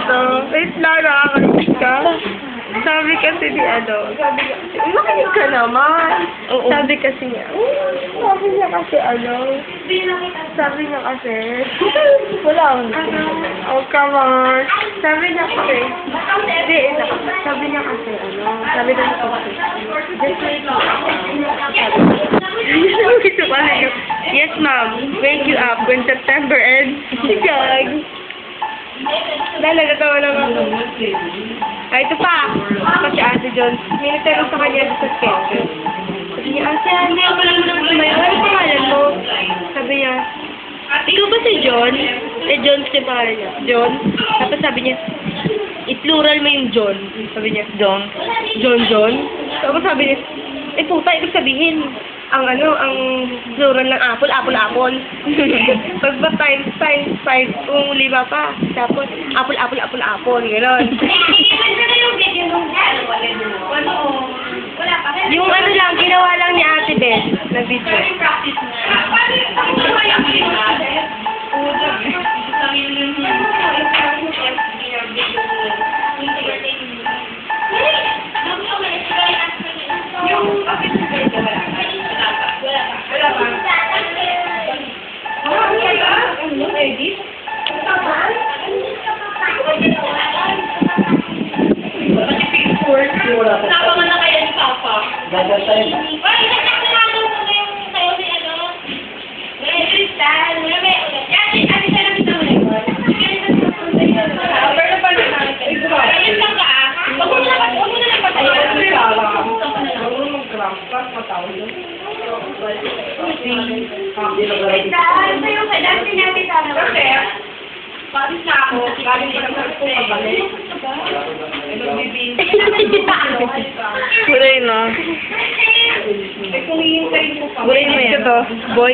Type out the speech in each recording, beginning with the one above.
to. Wait lang, nakakalit ka. Sabi kasi ni makinig ka naman. Oo. Sabi kasi niya, sabi niya kasi sabi niya kasi, wala akong oh, come on. Sabi niya kasi, sabi niya kasi, sabi niya kasi, just wake you up. Yes, ma'am. Wake you up when September ends. Gag. Dahil nagatawa lang ako. Ay, ito pa. Kasi Ate John, may nagtanong sa kanya sa schedule. Sabi niya, Ate, wala mo nang tumayo. Ano pangalan mo? Sabi niya, ikaw ba si John? John kasi pangalan niya. John? Tapos sabi niya, i-plural mo yung John. Sabi niya, John. John? Tapos sabi niya, puta, ibig sabihin, ang plural ng apple. Pag ba times 5, kung 5 pa. Tapos, apple, gano'n. Yung lang, ginawa lang ni Ate Beth na video. Sama na kaya ni Papa. Gagasayin. Ay, nagkakalaman mo na yung sayo si Crystal. Ate, siya lang kita mo na yun. Pero pa rin namin kayo. Ayun lang ka ah. Huwag mo na lang patayin. Crystal, sayo ka. Dati natin sana. Kasi, paris na ako. Galing pa lang sa pabalik. Buray, no? Buray mo yan. Boy.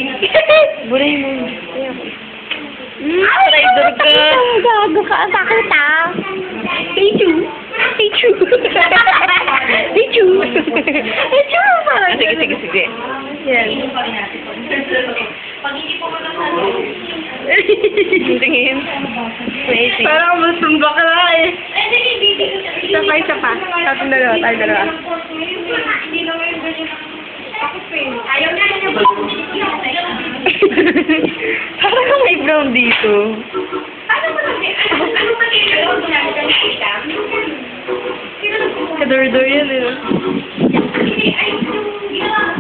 Buray mo. Traitor ka. Gago ka. Bakit Hey, Chu. Sige. Yan. Pag hindi po ka Tingin. Waiting. Parang masumba ka na eh. Isa pa. Tayo dalawa. Hindi naman yung ganyan. Ako ayaw na lang yung Parang kang may brown dito. Ano ba natin? Ano ba natin? Kador-dor yan eh. Hindi, ay, yung ginawa.